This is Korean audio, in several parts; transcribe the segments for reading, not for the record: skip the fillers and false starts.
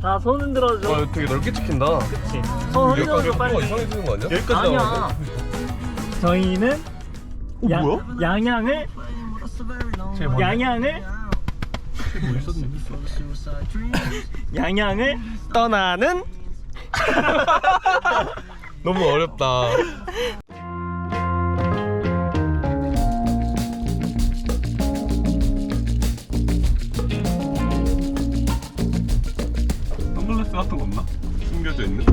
다 손 흔들어줘. 와 되게 넓게 찍힌다. 그치. 손 흔들어줘 빨리. 이상해지는 거 아니야? 여기까지 아니야. 나와야 돼? 저희는 뭐야? 양양을 양양을 떠나는 너무 어렵다. 선글라스 같은 거 없나? 숨겨져 있는?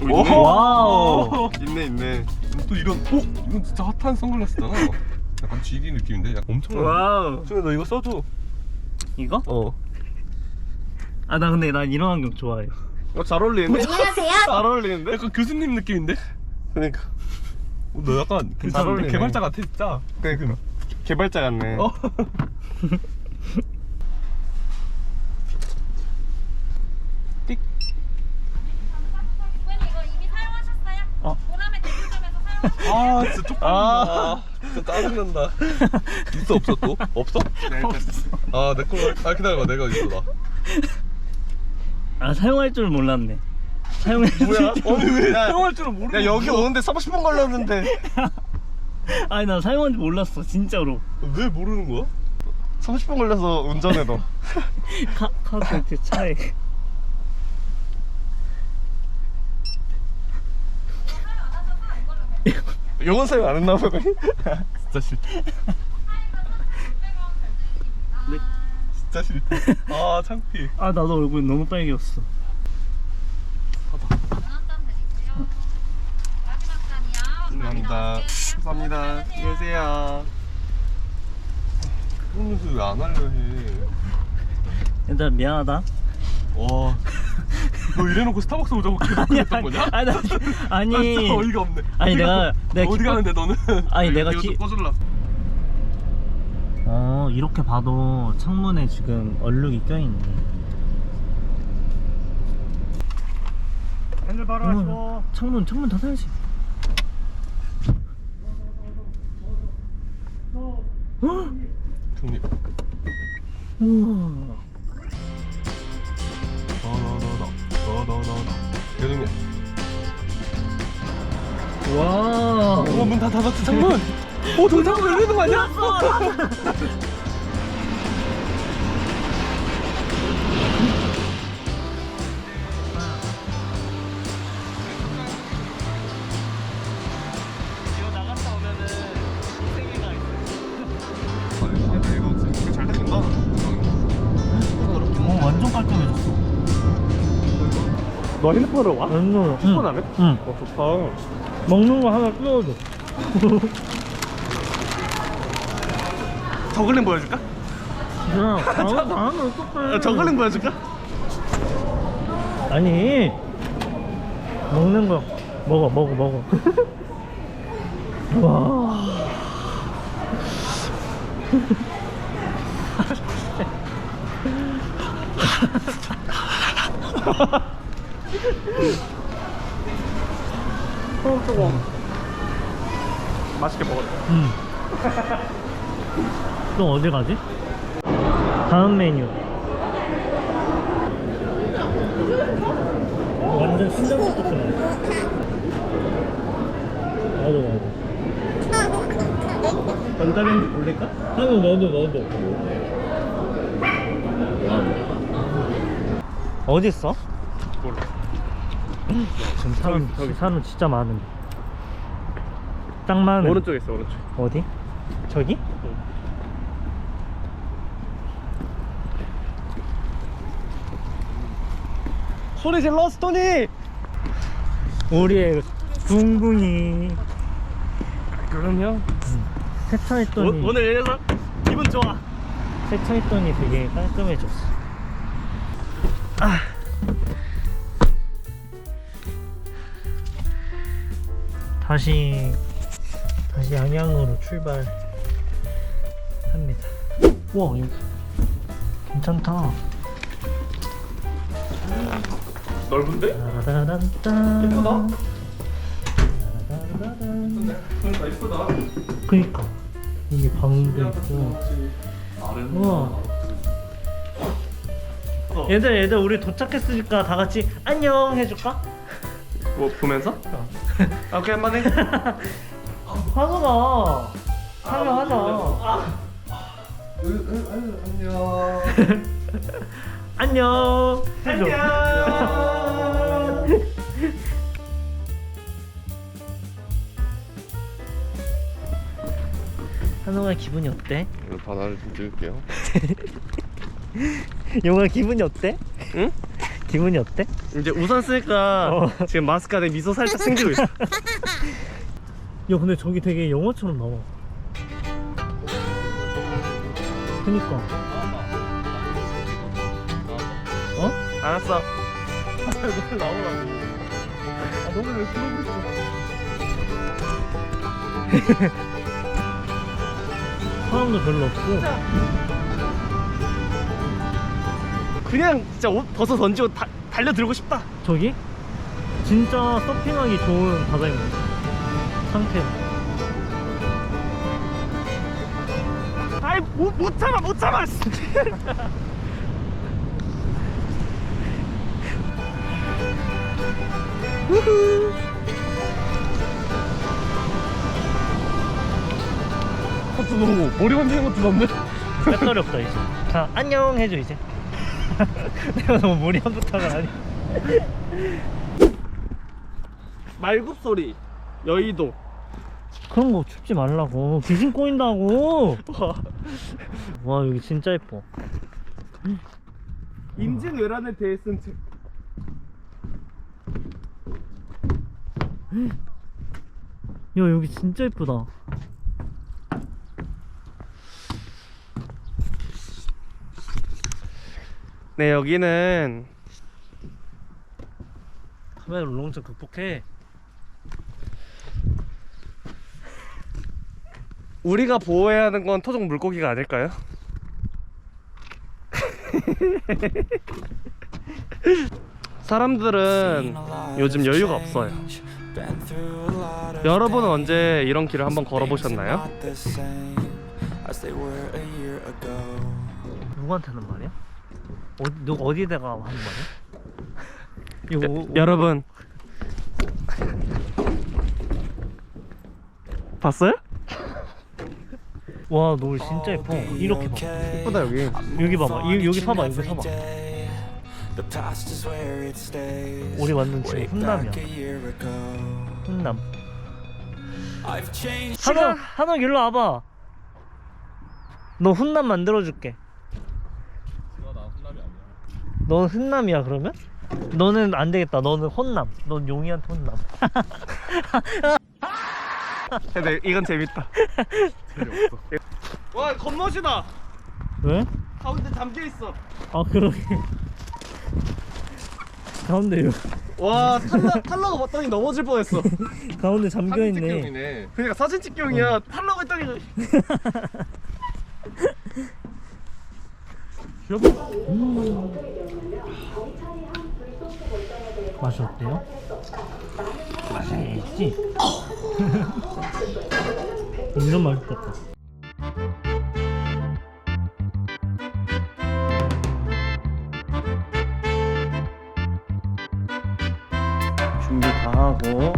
오호! 와우. 있네. 또 이런 이건 진짜 핫한 선글라스잖아. 약간 GD 느낌인데 약간 엄청. 와우. 준혜 너 이거 써줘. 이거? 어. 아 나 근데 난 이런 안경 좋아해. 잘 어울리는데? 안녕하세요. 잘 어울리는데? 약간 교수님 느낌인데? 그러니까. 너 약간 잘 어울리네. 개발자 같아 진짜. 그러니까. 개발자 같네. 띡. 고객님 이거 이미 사용하셨어요? 보람의 대표점에서 사용하셨어요? 아 진짜 쪽팔린다. 진짜 짜증난다. 있어 없어 또? 없어? 없어. 아 내 거. 아 기다려봐 내가 있어 나. 아 사용할 줄 몰랐네. 사용할 뭐야? 줄. 아니 왜 사용할 줄은 모르고. 야 여기 오는데 30분 걸렸는데. 아니 나 사용할 줄 몰랐어 진짜로. 왜 모르는 거야? 30분 걸려서 운전해 너. 카드 그 차에. 영원 사용 안 했나 보네. 진짜 싫다. 네. 진짜 싫다. 아 창피. 아 나도 얼굴 너무 빨개졌어. 전원점 드리고요. 마지막 잔이요. 감사합니다. 감사합니다. 안녕히 계세요. 그런 뉴스 왜 안 하려 해? 얘들아 미안하다. 와. 너 이래놓고 스타벅스 오자고 계속 그랬던 거냐? 아니 아니. 진짜 어이가 없네. 아니 내가 어디 기껏- 가는데 너는? 아니, 내가 이거 좀 꺼줄라. 이렇게 봐도 창문에 지금 얼룩이 껴있네. 핸들 바로 하시고. 창문 닫아야지. 정리. 우와. 대동님. 와. 문 다 닫았지 창문. 동창문 열리는 거 아니야? 이거 나갔다 오면은 세계가 있어. 이거 진짜 잘 되신다. 완전 깔끔해졌어. 너 핸드폰으로 와? 핸드폰 안 해? 응. 좋다. 먹는 거 하나 뜯어줘. 저글링 보여줄까? 야, 다음에 어떡해. 저글링 보여줄까? 아니, 먹는 거 먹어. 와. 뜨거워. 맛있게 먹었다. 또 어디 가지? 다음 메뉴. 완전 신장식 같은 거. 나도. 전자레인지 돌릴까? 한우 넣어도. 어디 있어? 몰라. 지금 사람 진짜 많은데. 짱 많은. 오른쪽에 있어 오른쪽. 어디? 저기? 소리 질러 스토니. 우리의 붕붕이 그럼요. 세차했더니 오늘 이래서 기분 좋아. 세차했더니 되게 깔끔해졌어. 다시 양양으로 출발합니다. 와 이거 괜찮다. 넓은데? 따라란딴. 예쁘다. 따라란딴. 그러니까 이쁘다. 그니까 여기 방도 있고. 우와. 왔어. 얘들 우리 도착했으니까 다 같이 안녕 해줄까? 뭐 보면서? 아, 오케이 한번 해. 하노가 촬영하자. 안녕. 해줘. 한호가 기분이 어때? 오늘 바다를 좀 찍을게요. 영화 기분이 어때? 응? 기분이 어때? 이제 우산 쓰니까 지금 마스크 안에 미소 살짝 생기고 있어. 야 근데 저기 되게 영화처럼 나와. 그니까. 어? 알았어. 너무 나오라고. 아, 너는 왜 그러고 있어? 사람도 별로 없고. 그냥 진짜 옷 벗어 던지고 달려들고 싶다. 저기? 진짜 서핑하기 좋은 바다인 것 같아. 상태. 아이 못 참아 못 참아. 것도 너무 머리 만지는 것도 너무. 색깔이 없다 이제. 자 안녕 해줘 이제. 내가 너무 무리한 부탁을 하니. 말굽 소리. 여의도. 그런 거 춥지 말라고. 귀신 꼬인다고. 와 여기 진짜 예뻐. 임진 왜란에 대해 쓴 책. 야 여기 진짜 예쁘다. 네, 여기는 카메라 울렁증 극복해. 우리가 보호해야 하는 건 토종 물고기가 아닐까요? 사람들은 요즘 여유가 없어요. 여러분은 언제 이런 길을 한번 걸어보셨나요? 누구한테는 말이야? 누가 어디다가 하는 말이야? 이거 여러분 봤어요? 와 노을 진짜 예뻐. 이렇게 봐. 예쁘다 여기. 여기 봐봐. 여기 서봐. 여기 서봐. 우리 완전 지금 훈남이야. 훈남. 한옥 일로 와봐. 너 훈남 만들어줄게. 나 훈남이 아니야. 넌 훈남이야 그러면? 너는 안 되겠다. 너는 혼남. 넌 용이한테 혼남. 근데 이건 재밌다. 재미없어. 와 겉멋이다. 왜? 가운데 잠겨 있어. 아 그러게. 가운데 와 탈라고 봤더니 넘어질 뻔했어. 가운데 잠겨 있네. 찍기용이네. 그러니까 사진 찍기용이야. 탈라고 했더니. 맛이 어때요? 맛있지? 완전 맛있겠다. 준비 다 하고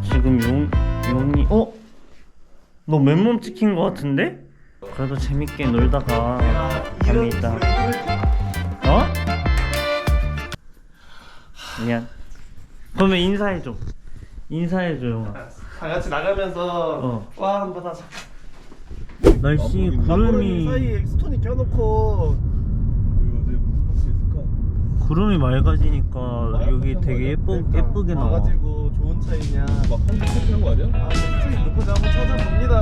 지금 용이 너 맨몸 찍힌 거 같은데? 그래도 재밌게 놀다가 갑니다. 어? 미안. 그러면 인사해줘. 인사해줘 영아. 다 같이 나가면서 와 한번 하자. 날씨 구름이 사이에 스톤이 껴놓고 어제 무슨 할수 있을까? 구름이 맑아지니까 여기 되게 예쁘게 나와. 와가지고 좋은 차이냐. 막 한국 커피한 거 아니야? 아, 저기 놓고 한번 찾아봅니다.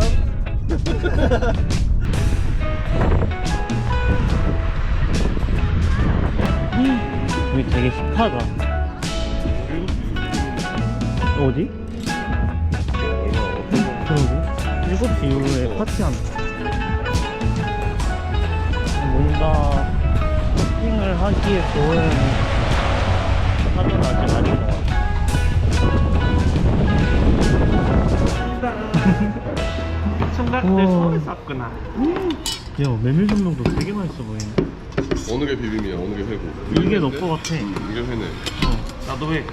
여기 되게 힙하다. 어디? 그러게 7시 이후에 파티한다. 뭔가 쇼핑을 하기에 좋은 하루는 아직 아닌 것 같아. 총각들 우와. 손을 잡구나. 야 메밀 전병도 되게 맛있어 보이네. 어느 게 비빔이야, 어느 게 회고. 이게 너 거 같아. 이게 회네. 나도 왜?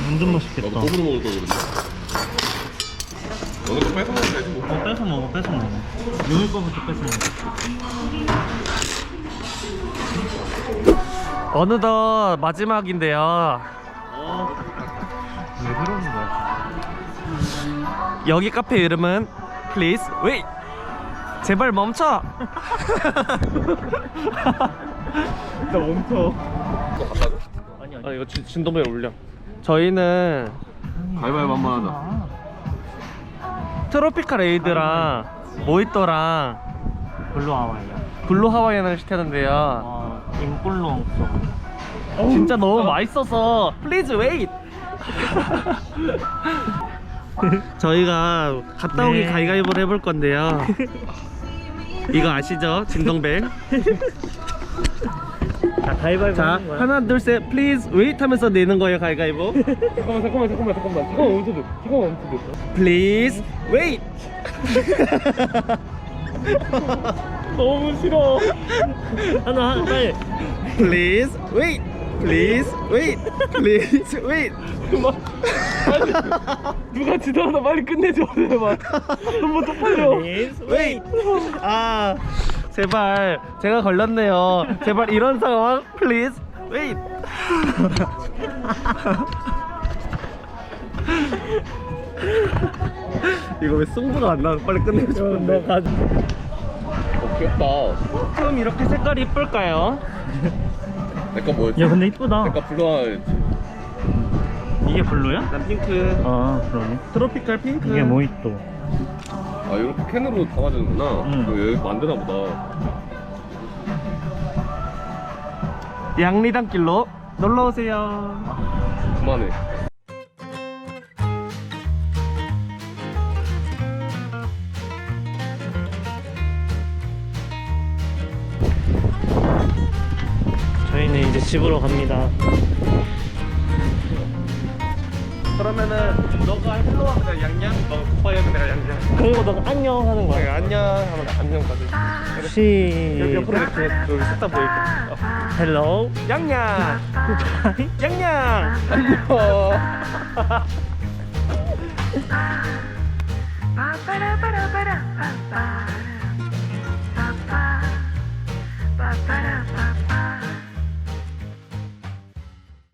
완전 맛있겠다. 나도 뽑으러 먹을 걸 그랬는데. 너는 또 뺏어 먹어도 되지 뭐. 뺏어 먹어, 뺏어 먹어. 윤을 거부터 뺏어 먹어. 어느덧 마지막인데요. 왜 그러는 거야? 여기 카페 이름은 Please Wait. 제발 멈춰. 나 멈춰. 아니, 아 이거 진동벨 울려. 저희는 가위바위보 한번 하자. 트로피칼 에이드랑 모히또랑 별로 아와이야. 블루 하와이안을 시켰는데요. 와, 인꼴로 없어. 진짜 너무 맛있어서 Please wait. 저희가 갔다 오기 네. 가위가위보를 해볼 건데요. 이거 아시죠? 진동벨. 자, 가위바위보 자 하는 거야. 하나 둘 셋 Please wait 하면서 내는 거예요 가위가위보. 잠깐만 멈춰도. Please wait. 너무 싫어. 하나, 빨리. Please wait. Please wait. Please wait. 누가 지더라도 빨리 끝내줘 제발. 한번 더 빨려. Please wait. 아 제발 제가 걸렸네요. 제발 이런 상황 Please wait. 이거 왜 승부가 안 나와? 빨리 끝내줘. 너 가져. 귀엽다. 그럼 이렇게 색깔이 이쁠까요? 내거 뭐였지? 야, 근데 이쁘다. 내거 블루아였지. 이게 블루야? 난 핑크. 아, 그러네. 트로피칼 핑크. 이게 모히또. 아, 이렇게 캔으로 담아주는구나. 응. 이거 여기 만드나 보다. 양리단길로 놀러 오세요. 그만해. 저희는 이제 집으로 갑니다. 그러면은 너가 헬로 하면 내가 양양, 너가 굿바이 하면 내가 양양. 그리고 너가 안녕 하는 거야. 안녕 하면 안녕까지. 시. 옆으로 이렇게 여기 셋다 보이게. 헬로. 양양. 굿바이. 양양. 안녕.